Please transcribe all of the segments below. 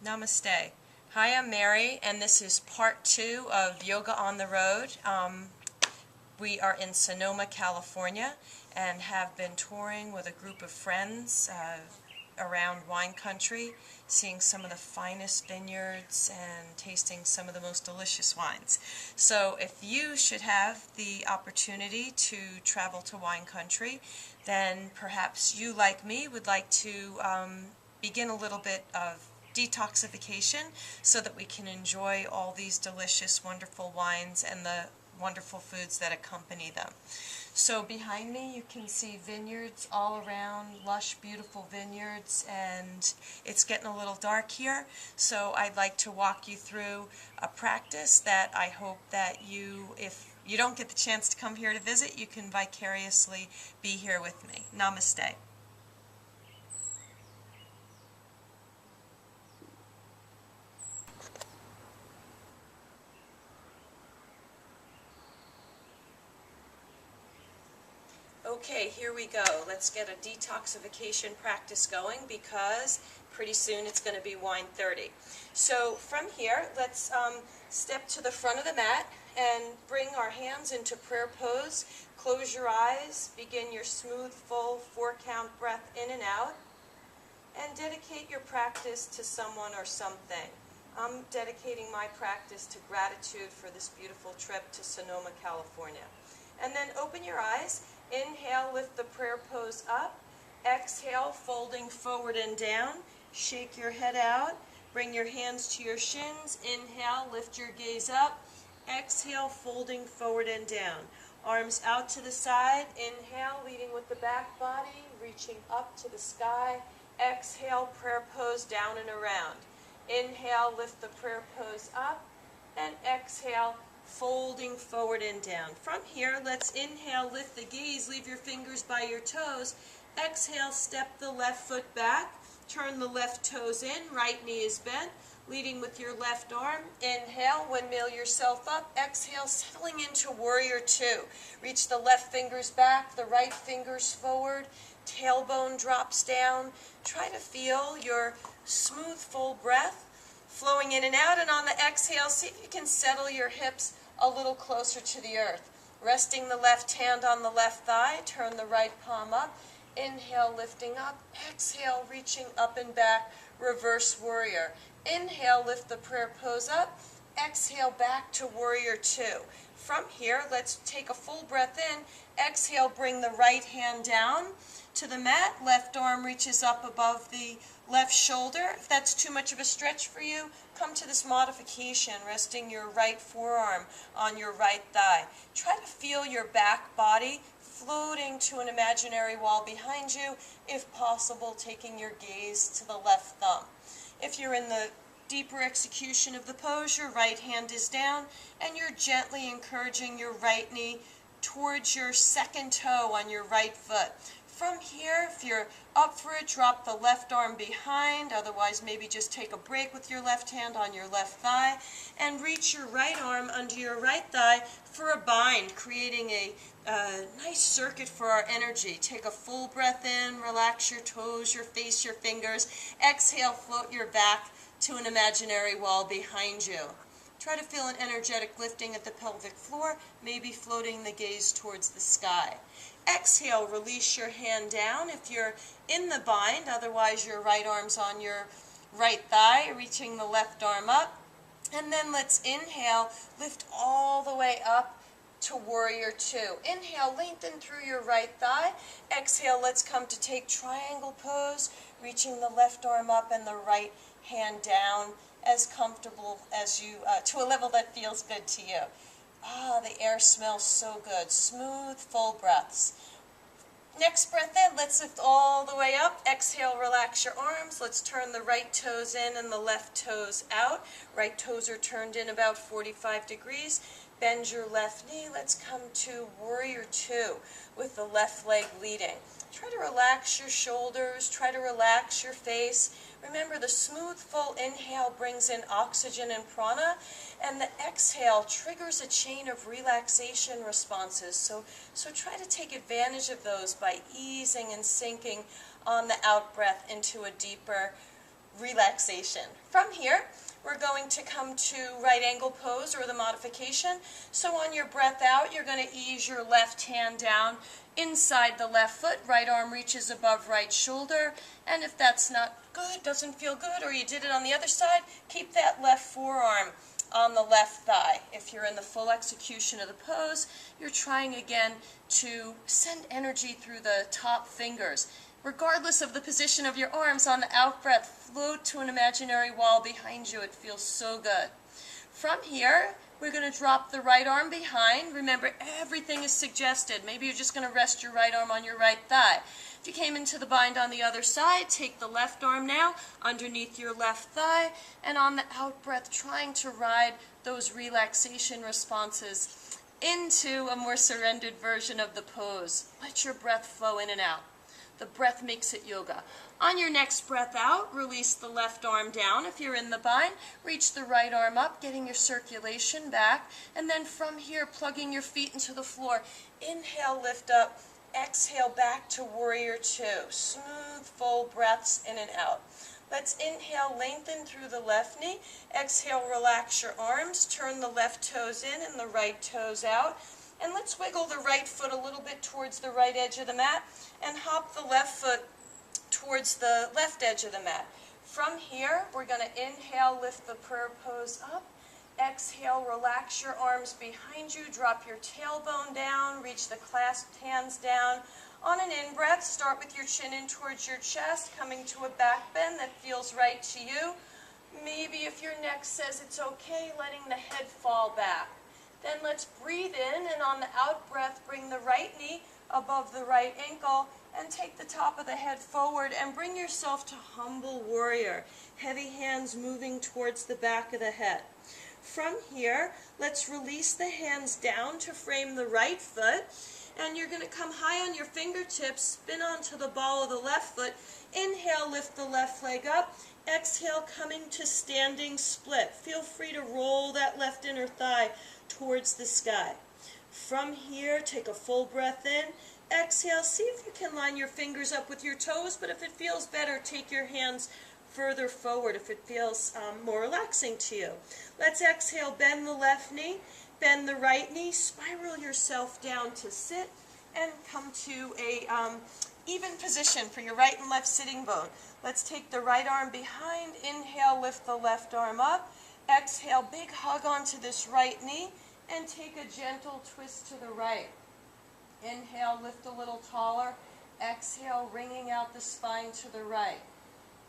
Namaste. Hi, I'm Mary, and this is part 2 of Yoga on the Road. We are in Sonoma, California, and have been touring with a group of friends around wine country, seeing some of the finest vineyards and tasting some of the most delicious wines. So if you should have the opportunity to travel to wine country, then perhaps you, like me, would like to begin a little bit of detoxification so that we can enjoy all these delicious, wonderful wines and the wonderful foods that accompany them. So behind me you can see vineyards all around, lush, beautiful vineyards, and it's getting a little dark here, so I'd like to walk you through a practice that I hope that you, if you don't get the chance to come here to visit, you can vicariously be here with me. Namaste. Okay, here we go. Let's get a detoxification practice going because pretty soon it's going to be wine 30. So from here, let's step to the front of the mat and bring our hands into prayer pose. Close your eyes, begin your smooth, full 4-count breath in and out, and dedicate your practice to someone or something. I'm dedicating my practice to gratitude for this beautiful trip to Sonoma, California. And then open your eyes. Inhale, lift the prayer pose up. Exhale, folding forward and down. Shake your head out. Bring your hands to your shins. Inhale, lift your gaze up. Exhale, folding forward and down. Arms out to the side. Inhale, leading with the back body, reaching up to the sky. Exhale, prayer pose down and around. Inhale, lift the prayer pose up. And exhale, folding forward and down. From here, let's inhale, lift the gaze, leave your fingers by your toes. Exhale, step the left foot back, turn the left toes in, right knee is bent, leading with your left arm. Inhale, windmill yourself up. Exhale, settling into warrior 2. Reach the left fingers back, the right fingers forward, tailbone drops down. Try to feel your smooth, full breath flowing in and out, and on the exhale, see if you can settle your hips a little closer to the earth. Resting the left hand on the left thigh, turn the right palm up. Inhale, lifting up. Exhale, reaching up and back, reverse warrior. Inhale, lift the prayer pose up. Exhale, back to warrior 2. From here, let's take a full breath in. Exhale, bring the right hand down to the mat. Left arm reaches up above the left shoulder. If that's too much of a stretch for you, come to this modification, resting your right forearm on your right thigh. Try to feel your back body floating to an imaginary wall behind you, if possible, taking your gaze to the left thumb. If you're in the deeper execution of the pose, your right hand is down, and you're gently encouraging your right knee towards your second toe on your right foot. From here, if you're up for it, drop the left arm behind. Otherwise, maybe just take a break with your left hand on your left thigh and reach your right arm under your right thigh for a bind, creating a nice circuit for our energy. Take a full breath in, relax your toes, your face, your fingers. Exhale, float your back to an imaginary wall behind you. Try to feel an energetic lifting at the pelvic floor, maybe floating the gaze towards the sky. Exhale, release your hand down if you're in the bind. Otherwise, your right arm's on your right thigh, reaching the left arm up. And then let's inhale, lift all the way up to warrior 2. Inhale, lengthen through your right thigh. Exhale, let's come to take triangle pose, reaching the left arm up and the right hand down, as comfortable as you, to a level that feels good to you. Ah, the air smells so good. Smooth, full breaths. Next breath in, let's lift all the way up. Exhale, relax your arms. Let's turn the right toes in and the left toes out. Right toes are turned in about 45 degrees. Bend your left knee. Let's come to warrior 2 with the left leg leading. Try to relax your shoulders. Try to relax your face. Remember, the smooth, full inhale brings in oxygen and prana, and the exhale triggers a chain of relaxation responses. So try to take advantage of those by easing and sinking on the out breath into a deeper relaxation. From here, we're going to come to right angle pose or the modification. So on your breath out, you're going to ease your left hand down inside the left foot. Right arm reaches above right shoulder. And if that's not good, doesn't feel good, or you did it on the other side, keep that left forearm on the left thigh. If you're in the full execution of the pose, you're trying again to send energy through the top fingers. Regardless of the position of your arms, on the out breath, float to an imaginary wall behind you. It feels so good. From here, we're going to drop the right arm behind. Remember, everything is suggested. Maybe you're just going to rest your right arm on your right thigh. If you came into the bind on the other side, take the left arm now underneath your left thigh, and on the out breath, trying to ride those relaxation responses into a more surrendered version of the pose. Let your breath flow in and out. The breath makes it yoga. On your next breath out, release the left arm down. If you're in the bind, reach the right arm up, getting your circulation back. And then from here, plugging your feet into the floor. Inhale, lift up. Exhale, back to warrior two. Smooth, full breaths in and out. Let's inhale, lengthen through the left knee. Exhale, relax your arms. Turn the left toes in and the right toes out. And let's wiggle the right foot a little bit towards the right edge of the mat and hop the left foot towards the left edge of the mat. From here, we're going to inhale, lift the prayer pose up. Exhale, relax your arms behind you. Drop your tailbone down. Reach the clasped hands down. On an in-breath, start with your chin in towards your chest, coming to a back bend that feels right to you. Maybe if your neck says it's okay, letting the head fall back. Then let's breathe in, and on the out breath, bring the right knee above the right ankle and take the top of the head forward and bring yourself to humble warrior. Heavy hands moving towards the back of the head. From here, let's release the hands down to frame the right foot, and you're going to come high on your fingertips, spin onto the ball of the left foot. Inhale, lift the left leg up. Exhale, coming to standing split. Feel free to roll that left inner thigh towards the sky. From here, take a full breath in. Exhale, see if you can line your fingers up with your toes, but if it feels better, take your hands further forward if it feels more relaxing to you. Let's exhale, bend the left knee, bend the right knee, spiral yourself down to sit, and come to a even position for your right and left sitting bone. Let's take the right arm behind, inhale, lift the left arm up, exhale, big hug onto this right knee, and take a gentle twist to the right. Inhale, lift a little taller, exhale, wringing out the spine to the right.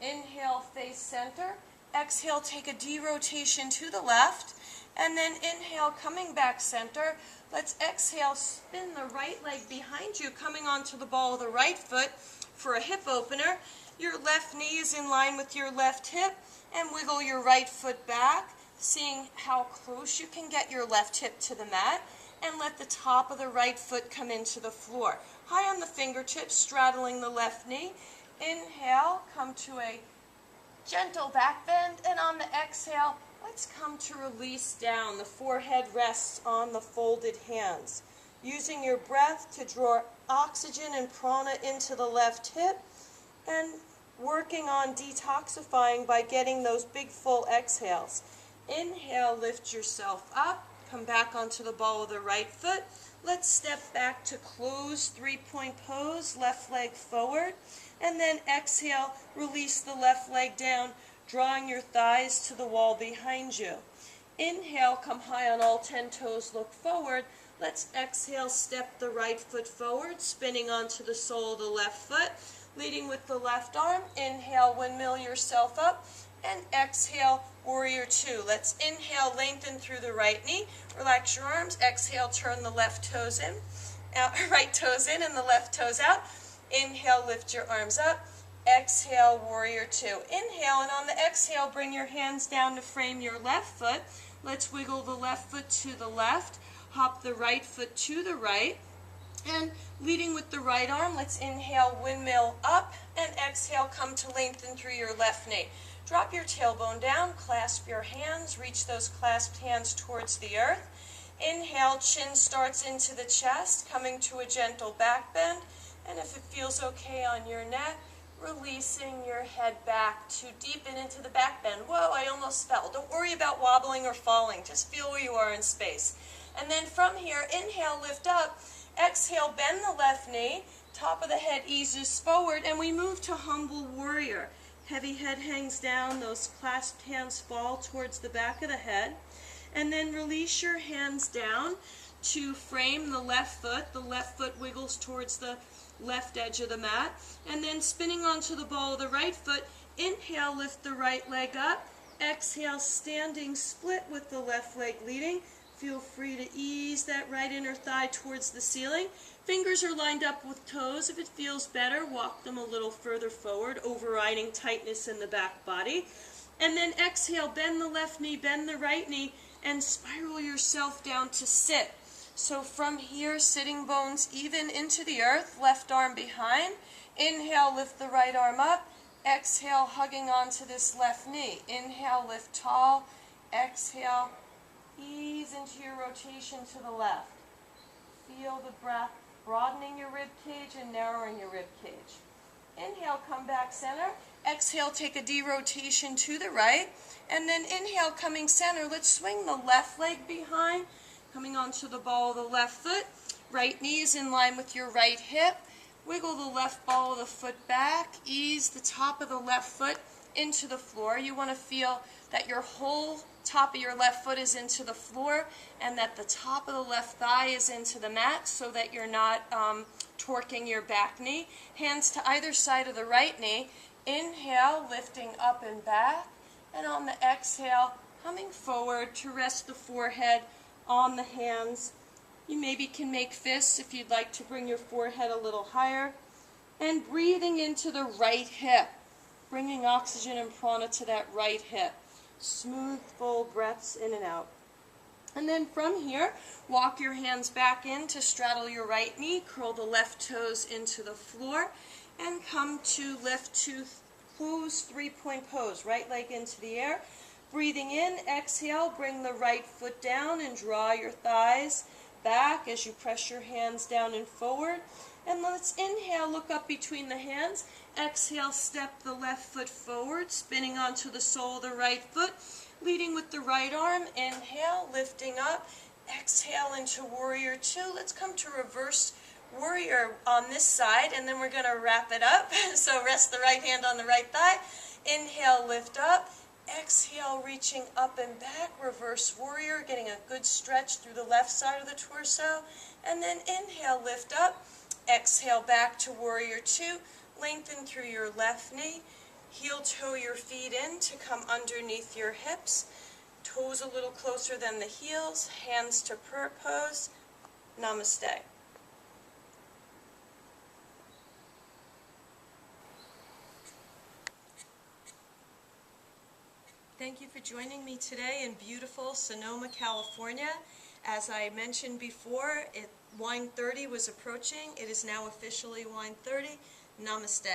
Inhale, face center, exhale, take a derotation to the left, and then inhale, coming back center. Let's exhale, spin the right leg behind you, coming onto the ball of the right foot for a hip opener. Your left knee is in line with your left hip, and wiggle your right foot back, seeing how close you can get your left hip to the mat, and let the top of the right foot come into the floor. High on the fingertips, straddling the left knee. Inhale, come to a gentle back bend, and on the exhale, let's come to release down. The forehead rests on the folded hands. Using your breath to draw oxygen and prana into the left hip, and working on detoxifying by getting those big full exhales. Inhale, lift yourself up, come back onto the ball of the right foot. Let's step back to closed three-point pose, left leg forward, and then exhale, release the left leg down, drawing your thighs to the wall behind you. Inhale, come high on all 10 toes, look forward. Let's exhale, step the right foot forward, spinning onto the sole of the left foot, leading with the left arm. Inhale, windmill yourself up, and exhale, warrior two. Let's inhale, lengthen through the right knee, relax your arms. Exhale, turn the left toes in, right toes in and the left toes out. Inhale, lift your arms up. Exhale, warrior two. Inhale, and on the exhale, bring your hands down to frame your left foot. Let's wiggle the left foot to the left, hop the right foot to the right, and leading with the right arm, let's inhale, windmill up, and exhale, come to lengthen through your left knee. Drop your tailbone down, clasp your hands, reach those clasped hands towards the earth. Inhale, chin starts into the chest, coming to a gentle back bend, and if it feels okay on your neck, releasing your head back to deepen into the back bend. Whoa, I almost fell. Don't worry about wobbling or falling. Just feel where you are in space. And then from here, inhale, lift up. Exhale, bend the left knee. Top of the head eases forward, and we move to humble warrior. Heavy head hangs down. Those clasped hands fall towards the back of the head. And then release your hands down to frame the left foot. The left foot wiggles towards the left edge of the mat. And then spinning onto the ball of the right foot, inhale, lift the right leg up. Exhale, standing split with the left leg leading. Feel free to ease that right inner thigh towards the ceiling. Fingers are lined up with toes. If it feels better, walk them a little further forward, overriding tightness in the back body. And then exhale, bend the left knee, bend the right knee, and spiral yourself down to sit. So from here, sitting bones even into the earth, left arm behind. Inhale, lift the right arm up. Exhale, hugging onto this left knee. Inhale, lift tall. Exhale, ease into your rotation to the left. Feel the breath broadening your rib cage and narrowing your rib cage. Inhale, come back center. Exhale, take a derotation to the right. And then inhale, coming center. Let's swing the left leg behind, coming onto the ball of the left foot. Right knee is in line with your right hip. Wiggle the left ball of the foot back. Ease the top of the left foot into the floor. You want to feel that your whole top of your left foot is into the floor and that the top of the left thigh is into the mat so that you're not torquing your back knee. Hands to either side of the right knee. Inhale, lifting up and back. And on the exhale, coming forward to rest the forehead on the hands. You maybe can make fists if you'd like to bring your forehead a little higher. And breathing into the right hip, bringing oxygen and prana to that right hip. Smooth, full breaths in and out. And then from here, walk your hands back in to straddle your right knee, curl the left toes into the floor, and come to lift to close three-point pose. Right leg into the air. Breathing in, exhale, bring the right foot down and draw your thighs back as you press your hands down and forward. And let's inhale, look up between the hands. Exhale, step the left foot forward, spinning onto the sole of the right foot, leading with the right arm. Inhale, lifting up. Exhale into warrior two. Let's come to reverse warrior on this side, and then we're going to wrap it up. So rest the right hand on the right thigh. Inhale, lift up. Exhale, reaching up and back, reverse warrior, getting a good stretch through the left side of the torso. And then inhale, lift up. Exhale, back to warrior two. Lengthen through your left knee. Heel toe your feet in to come underneath your hips. Toes a little closer than the heels. Hands to prayer pose. Namaste. Thank you for joining me today in beautiful Sonoma, California. As I mentioned before, wine 30 was approaching. It is now officially wine 30. Namaste.